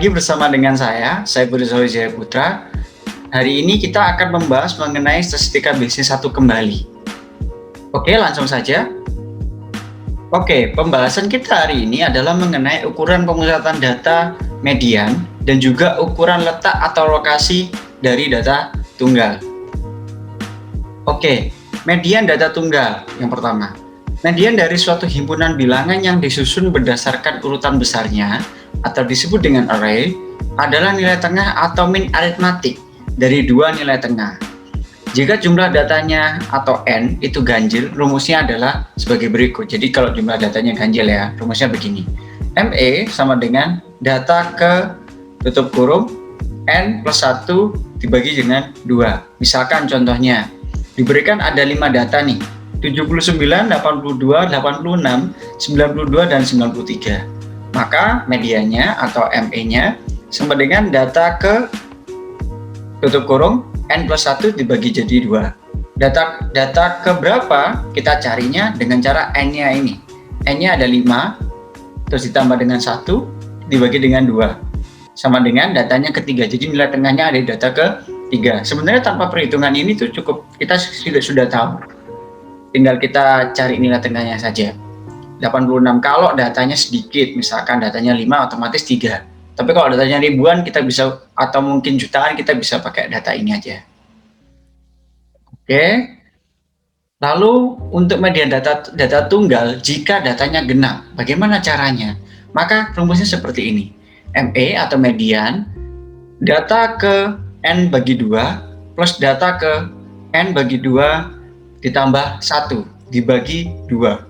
lagi bersama dengan saya Budi Wijaya Putra. Hari ini kita akan membahas mengenai statistika bisnis 1 kembali. Oke, langsung saja. Oke, pembahasan kita hari ini adalah mengenai ukuran pemusatan data median dan juga ukuran letak atau lokasi dari data tunggal. Oke, median data tunggal yang pertama. Median dari suatu himpunan bilangan yang disusun berdasarkan urutan besarnya atau disebut dengan array adalah nilai tengah atau min aritmatik dari dua nilai tengah. Jika jumlah datanya atau n itu ganjil, rumusnya adalah sebagai berikut. Jadi kalau jumlah datanya ganjil ya, rumusnya begini. ME sama dengan data ke tutup kurung n plus 1 dibagi dengan 2. Misalkan contohnya, diberikan ada 5 data nih, 79, 82, 86, 92, dan 93. Maka medianya atau ME-nya sama dengan data ke tutup kurung n plus 1 dibagi jadi 2. Data ke berapa kita carinya dengan cara n-nya ini. N-nya ada 5, terus ditambah dengan 1 dibagi dengan 2. Sama dengan datanya ketiga. Jadi nilai tengahnya ada di data ke 3. Sebenarnya tanpa perhitungan ini tuh cukup, kita sudah tahu. Tinggal kita cari nilai tengahnya saja. 86 kalau datanya sedikit, misalkan datanya 5 otomatis 3. Tapi kalau datanya ribuan kita bisa, atau mungkin jutaan, kita bisa pakai data ini aja. Oke. Lalu untuk median data tunggal jika datanya genap, bagaimana caranya? Maka rumusnya seperti ini. ME atau median data ke n bagi 2 plus data ke n bagi 2 ditambah 1 dibagi 2.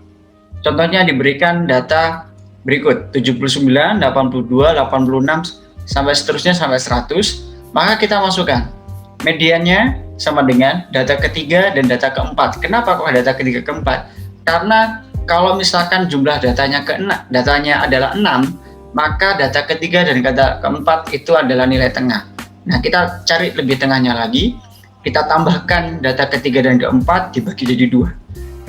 Contohnya diberikan data berikut 79, 82, 86 sampai seterusnya sampai 100, maka kita masukkan mediannya sama dengan data ketiga dan data keempat. Kenapa kok data ketiga keempat? Karena kalau misalkan jumlah datanya adalah 6, maka data ketiga dan data keempat itu adalah nilai tengah. Nah, kita cari lebih tengahnya lagi, kita tambahkan data ketiga dan keempat dibagi jadi 2.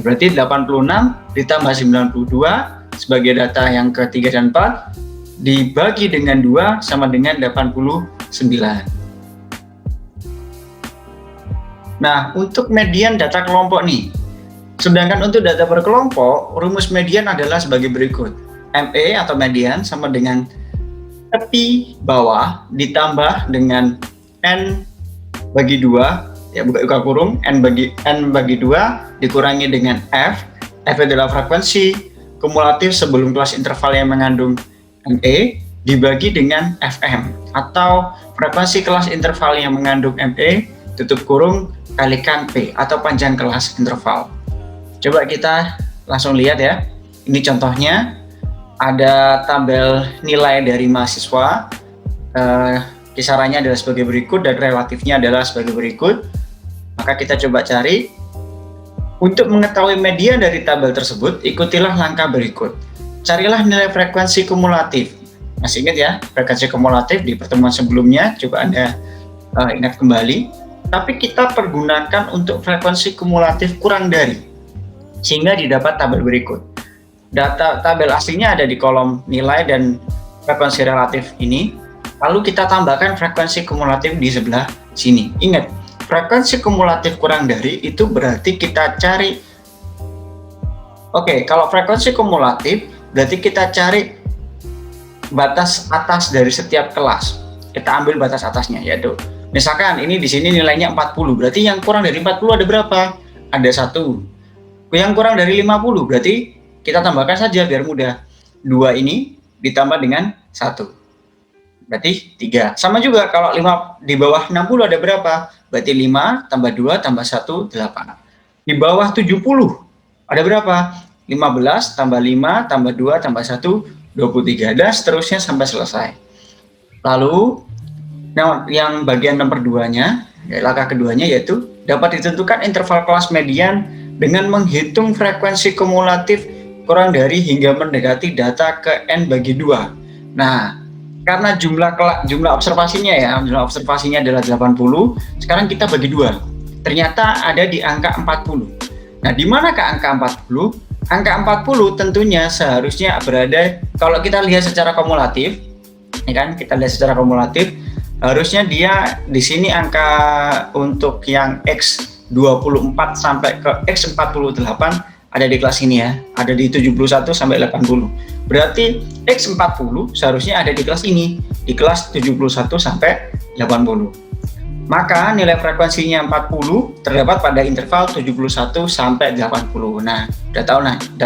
Berarti 86 ditambah 92 sebagai data yang ketiga dan 4 dibagi dengan 2 sama dengan 89. Nah, untuk median data kelompok nih. Sedangkan untuk data berkelompok, rumus median adalah sebagai berikut. ME atau median sama dengan tepi bawah ditambah dengan n bagi 2, ya buka kurung, n bagi 2 dikurangi dengan f adalah frekuensi kumulatif sebelum kelas interval yang mengandung ME dibagi dengan FM atau frekuensi kelas interval yang mengandung ME tutup kurung kalikan P atau panjang kelas interval. Coba kita langsung lihat ya. Ini contohnya, ada tabel nilai dari mahasiswa, kisarannya adalah sebagai berikut dan relatifnya adalah sebagai berikut. Maka kita coba cari. Untuk mengetahui median dari tabel tersebut, ikutilah langkah berikut. Carilah nilai frekuensi kumulatif. Masih ingat ya, frekuensi kumulatif di pertemuan sebelumnya, coba Anda ingat kembali. Tapi kita pergunakan untuk frekuensi kumulatif kurang dari, sehingga didapat tabel berikut. Data tabel aslinya ada di kolom nilai dan frekuensi relatif ini. Lalu kita tambahkan frekuensi kumulatif di sebelah sini. Ingat, frekuensi kumulatif kurang dari itu berarti kita cari. Oke, kalau frekuensi kumulatif berarti kita cari batas atas dari setiap kelas. Kita ambil batas atasnya, yaitu misalkan ini di sini nilainya 40, berarti yang kurang dari 40 ada berapa? Ada 1. Yang kurang dari 50 berarti kita tambahkan saja biar mudah. 2 ini ditambah dengan 1. Berarti 3. Sama juga kalau 5 di bawah 60 ada berapa? Berarti 5 tambah 2 tambah 1, 8. Di bawah 70 ada berapa? 15 tambah 5 tambah 2 tambah 1, 23. Dan seterusnya sampai selesai. Lalu yang bagian nomor 2-nya, langkah keduanya yaitu dapat ditentukan interval kelas median dengan menghitung frekuensi kumulatif kurang dari hingga mendekati data ke n bagi 2. Nah, karena jumlah observasinya adalah 80, sekarang kita bagi 2. Ternyata ada di angka 40. Nah, di manakah angka 40? Angka 40 tentunya seharusnya berada, kalau kita lihat secara kumulatif, Ya kan, kita lihat secara kumulatif, harusnya dia di sini angka untuk yang X24 sampai ke X48 ada di kelas ini ya, ada di 71 sampai 80. Berarti X40 seharusnya ada di kelas ini, di kelas 71 sampai 80. Maka nilai frekuensinya 40 terdapat pada interval 71 sampai 80. Nah, udah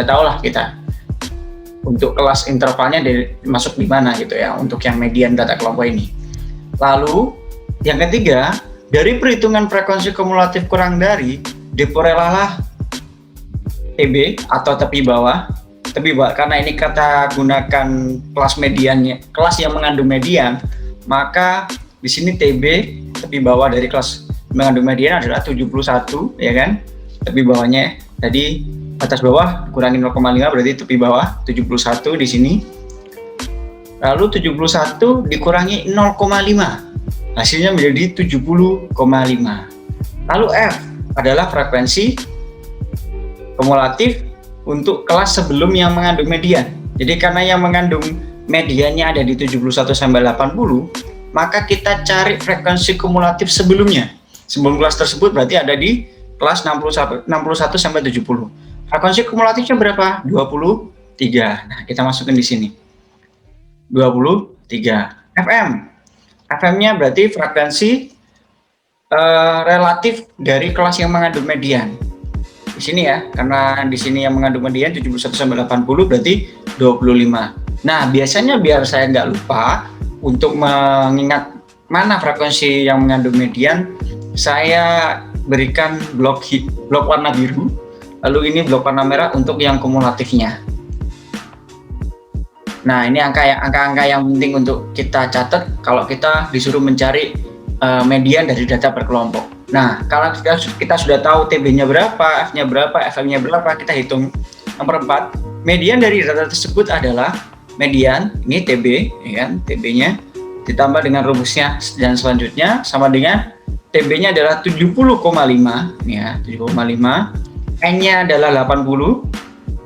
tahu lah kita untuk kelas intervalnya masuk di mana gitu ya, untuk yang median data kelompok ini. Lalu yang ketiga, dari perhitungan frekuensi kumulatif kurang dari, diperolehlah TB atau tepi bawah. Karena ini kita gunakan kelas mediannya, kelas yang mengandung median, maka di sini TB tepi bawah dari kelas mengandung median adalah 71, ya kan? Tepi bawahnya tadi atas bawah kurangi 0,5 berarti tepi bawah 71 di sini. Lalu 71 dikurangi 0,5, hasilnya menjadi 70,5. Lalu F adalah frekuensi kumulatif untuk kelas sebelum yang mengandung median. Jadi karena yang mengandung mediannya ada di 71 sampai 80, maka kita cari frekuensi kumulatif sebelumnya. Sebelum kelas tersebut berarti ada di kelas 61 sampai 70. Frekuensi kumulatifnya berapa? 23. Nah, kita masukin di sini. 23. FM-nya berarti frekuensi relatif dari kelas yang mengandung median. Di sini ya, karena di sini yang mengandung median 71 sampai 80 berarti 25. Nah, biasanya biar saya nggak lupa untuk mengingat mana frekuensi yang mengandung median, saya berikan blok warna biru, lalu ini blok warna merah untuk yang kumulatifnya. Nah, ini angka-angka yang penting untuk kita catat kalau kita disuruh mencari median dari data berkelompok. Nah, kalau kita sudah tahu TB-nya berapa, F-nya berapa, FM-nya berapa, kita hitung. Nomor 4, median dari data tersebut adalah median, ini TB, ya kan, TB-nya ditambah dengan rumusnya dan selanjutnya sama dengan TB-nya adalah 70,5, ya, 7,5, N-nya adalah 80,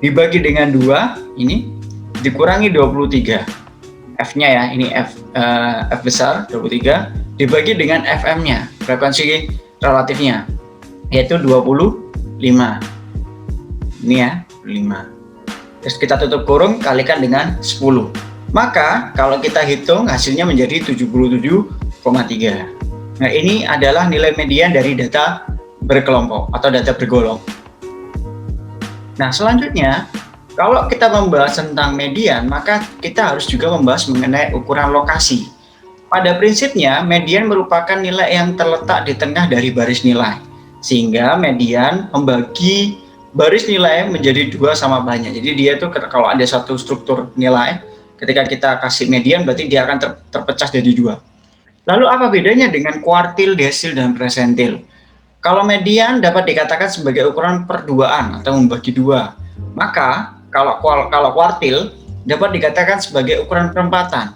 dibagi dengan 2, ini dikurangi 23. F-nya ya, ini F besar 23, dibagi dengan FM-nya, frekuensi relatifnya, yaitu 25. Ini ya, 5. Terus kita tutup kurung, kalikan dengan 10. Maka kalau kita hitung hasilnya menjadi 77,3. Nah, ini adalah nilai median dari data berkelompok atau data bergolong. Nah, selanjutnya kalau kita membahas tentang median, maka kita harus juga membahas mengenai ukuran lokasi. Pada prinsipnya, median merupakan nilai yang terletak di tengah dari baris nilai. Sehingga median membagi baris nilai menjadi 2 sama banyak. Jadi dia tuh kalau ada satu struktur nilai, ketika kita kasih median berarti dia akan terpecah jadi 2. Lalu apa bedanya dengan kuartil, desil, dan persentil? Kalau median dapat dikatakan sebagai ukuran perduaan atau membagi 2. Maka kalau kuartil dapat dikatakan sebagai ukuran perempatan.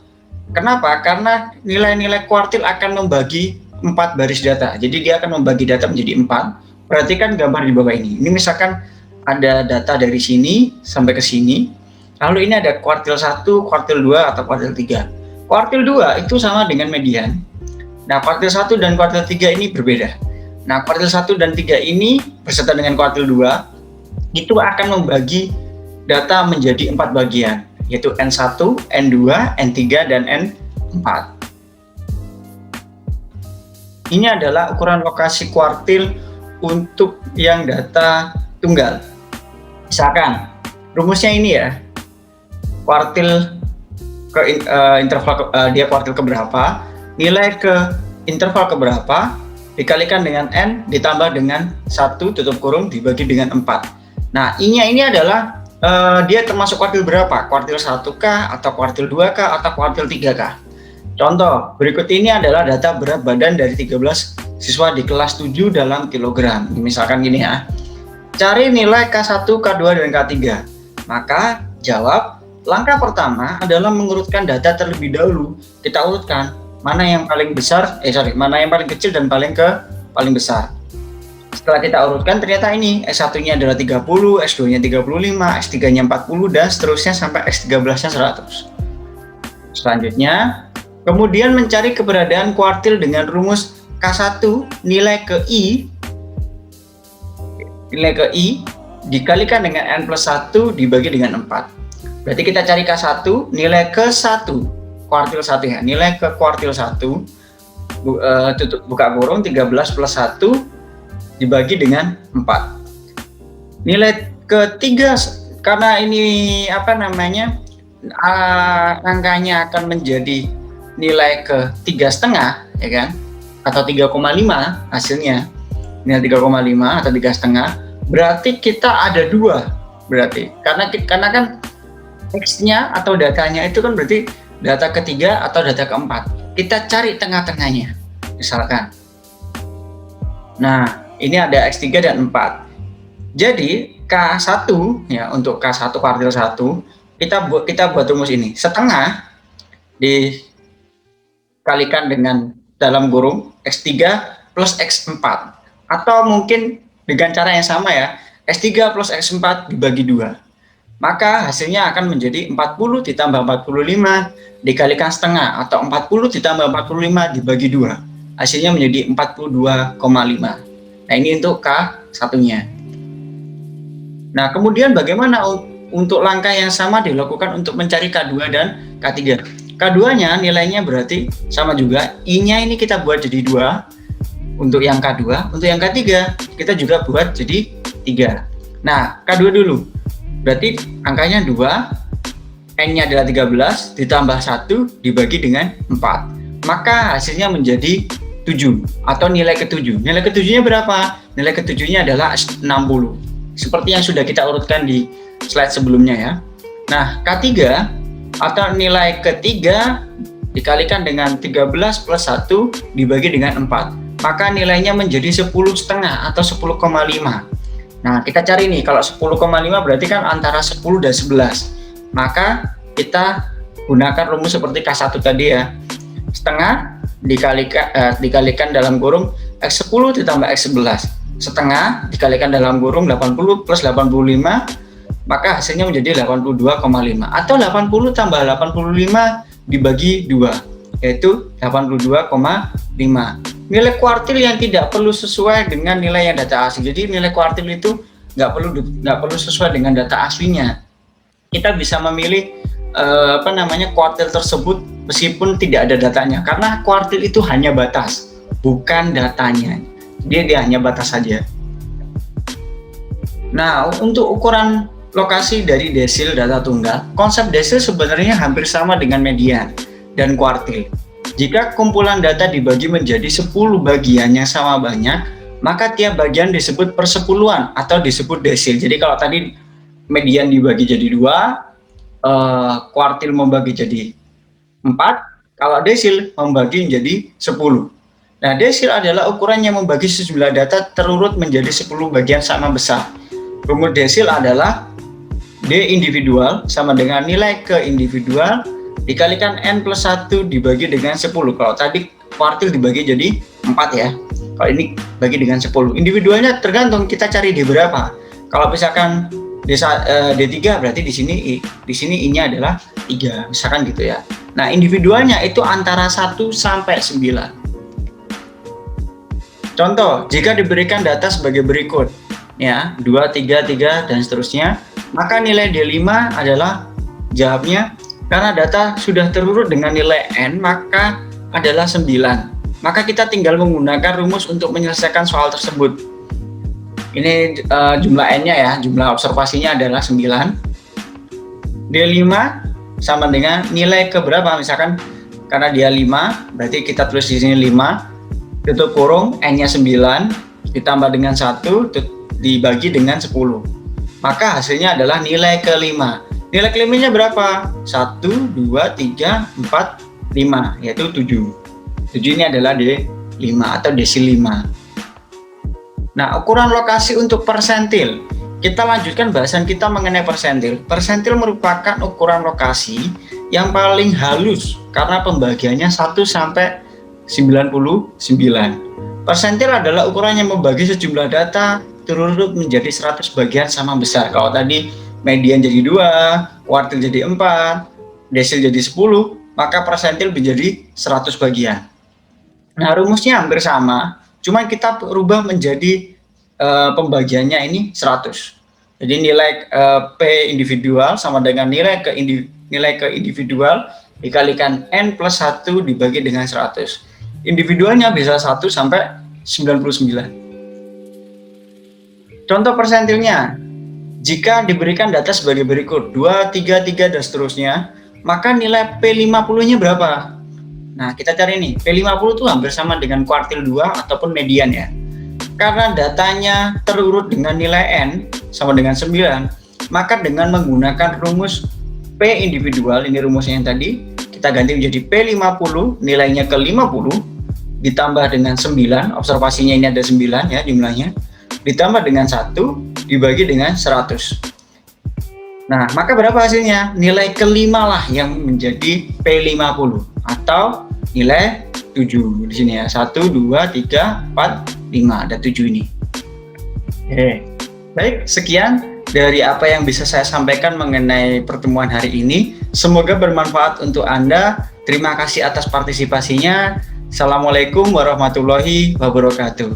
Kenapa? Karena nilai-nilai kuartil akan membagi 4 baris data. Jadi dia akan membagi data menjadi 4. Perhatikan gambar di bawah ini. Ini misalkan ada data dari sini sampai ke sini. Lalu ini ada kuartil 1, kuartil 2, atau kuartil 3. Kuartil 2 itu sama dengan median. Nah, kuartil 1 dan kuartil 3 ini berbeda. Nah, kuartil 1 dan 3 ini beserta dengan kuartil 2 itu akan membagi data menjadi 4 bagian, yaitu N1, N2, N3, dan N4. Ini adalah ukuran lokasi kuartil untuk yang data tunggal. Misalkan rumusnya ini ya, kuartil ke interval dia kuartil keberapa, nilai ke interval keberapa dikalikan dengan N ditambah dengan 1 tutup kurung dibagi dengan 4. Nah, ini adalah dia termasuk kuartil berapa? Kuartil 1K atau kuartil 2K atau kuartil 3K. Contoh, berikut ini adalah data berat badan dari 13 siswa di kelas 7 dalam kilogram. Misalkan gini ya. Cari nilai K1, K2, dan K3. Maka jawab, langkah pertama adalah mengurutkan data terlebih dahulu. Kita urutkan mana yang paling besar, mana yang paling kecil dan paling besar. Setelah kita urutkan ternyata ini S1-nya adalah 30, S2-nya 35, S3-nya 40, dan seterusnya sampai S13-nya 100. Selanjutnya Kemudian mencari keberadaan kuartil dengan rumus K1 nilai ke I dikalikan dengan N plus 1 dibagi dengan 4. Berarti kita cari K1 nilai ke 1 kuartil 1 ya, nilai ke kuartil 1 buka kurung 13 plus 1 dibagi dengan 4. Nilai ketiga, karena ini angkanya akan menjadi nilai ke 3,5 ya kan, atau 3,5 hasilnya, nilai 3,5 atau 3,5, berarti kita ada 2, berarti karena kan X-nya atau datanya itu kan berarti data ketiga atau data keempat. Kita cari tengah-tengahnya misalkan. Nah, ini ada X3 dan 4. Jadi K1 ya, untuk K1 kuartil 1 kita buat rumus ini. Setengah dikalikan dengan dalam kurung X3 plus X4, atau mungkin dengan cara yang sama ya, X3 plus X4 dibagi 2. Maka hasilnya akan menjadi 40 ditambah 45 dikalikan setengah, atau 40 ditambah 45 dibagi 2. Hasilnya menjadi 42,5. Nah, ini untuk K1-nya. Nah, kemudian bagaimana untuk langkah yang sama dilakukan untuk mencari K2 dan K3? K2-nya nilainya berarti sama juga, I-nya ini kita buat jadi 2 untuk yang K2, untuk yang K3 kita juga buat jadi 3. Nah, K2 dulu. Berarti angkanya 2, N-nya adalah 13 ditambah 1 dibagi dengan 4. Maka hasilnya menjadi 7 atau nilai ke-7. Nilai ke-7-nya berapa? Nilai ke-7-nya adalah 60. Seperti yang sudah kita urutkan di slide sebelumnya ya. Nah, K3 atau nilai ketiga dikalikan dengan 13 plus 1 dibagi dengan 4. Maka nilainya menjadi 10,5 atau 10,5. Nah, kita cari nih, kalau 10,5 berarti kan antara 10 dan 11. Maka kita gunakan rumus seperti K1 tadi ya. Setengah dikalikan dalam kurung X10 ditambah X11. Setengah dikalikan dalam kurung 80 plus 85, maka hasilnya menjadi 82,5, atau 80 tambah 85 dibagi 2, yaitu 82,5. Nilai kuartil yang tidak perlu sesuai dengan nilai yang data asli. Jadi nilai kuartil itu nggak perlu sesuai dengan data aslinya. Kita bisa memilih kuartil tersebut meskipun tidak ada datanya, karena kuartil itu hanya batas, bukan datanya. Dia hanya batas saja. Nah, untuk ukuran lokasi dari desil data tunggal, konsep desil sebenarnya hampir sama dengan median dan kuartil. Jika kumpulan data dibagi menjadi 10 bagian yang sama banyak, maka tiap bagian disebut persepuluhan atau disebut desil. Jadi kalau tadi median dibagi jadi 2, kuartil membagi jadi 4, kalau desil membagi menjadi 10. Nah, desil adalah ukuran yang membagi sejumlah data terurut menjadi 10 bagian sama besar. Rumus desil adalah D individual sama dengan nilai ke individual dikalikan N plus 1 dibagi dengan 10. Kalau tadi kuartil dibagi jadi 4 ya. Kalau ini bagi dengan 10. Individualnya tergantung kita cari D berapa. Kalau misalkan D3 berarti di sini I-nya adalah 3, misalkan gitu ya. Nah, individualnya itu antara 1 sampai 9. Contoh, jika diberikan data sebagai berikut, ya, 2, 3, 3, dan seterusnya, maka nilai D5 adalah jawabnya, karena data sudah terurut dengan nilai N, maka adalah 9. Maka kita tinggal menggunakan rumus untuk menyelesaikan soal tersebut. Ini jumlah N-nya ya, jumlah observasinya adalah 9. D5 sama dengan nilai ke berapa, misalkan karena dia 5, berarti kita tulis di sini 5. Tutup kurung, N-nya 9 ditambah dengan 1 dibagi dengan 10. Maka hasilnya adalah nilai ke-5. Nilai ke-5-nya berapa? 1, 2, 3, 4, 5, yaitu 7. 7 ini adalah D5 atau desil 5. Nah, ukuran lokasi untuk persentil. Kita lanjutkan bahasan kita mengenai persentil. Persentil merupakan ukuran lokasi yang paling halus karena pembagiannya 1 sampai 99. Persentil adalah ukuran yang membagi sejumlah data terurut menjadi 100 bagian sama besar. Kalau tadi median jadi 2, kuartil jadi 4, desil jadi 10, maka persentil menjadi 100 bagian. Nah, rumusnya hampir sama, cuma kita rubah menjadi pembagiannya ini 100. Jadi nilai P individual sama dengan nilai ke individual dikalikan N plus 1 dibagi dengan 100. Individualnya bisa 1 sampai 99. Contoh persentilnya, jika diberikan data sebagai berikut, 2, 3, 3, dan seterusnya, maka nilai P50-nya berapa? Nah, kita cari nih, P50 itu hampir sama dengan kuartil 2 ataupun median ya. Karena datanya terurut dengan nilai N sama dengan 9, maka dengan menggunakan rumus P individual, ini rumusnya yang tadi, kita ganti menjadi P50, nilainya ke 50, ditambah dengan 9, observasinya ini ada 9 ya jumlahnya, ditambah dengan 1, dibagi dengan 100. Nah, maka berapa hasilnya? Nilai kelima lah yang menjadi P50, atau nilai 7 di sini ya. 1, 2, 3, 4, 5, ada 7 ini. Oke. Baik, sekian dari apa yang bisa saya sampaikan mengenai pertemuan hari ini. Semoga bermanfaat untuk Anda. Terima kasih atas partisipasinya. Assalamualaikum warahmatullahi wabarakatuh.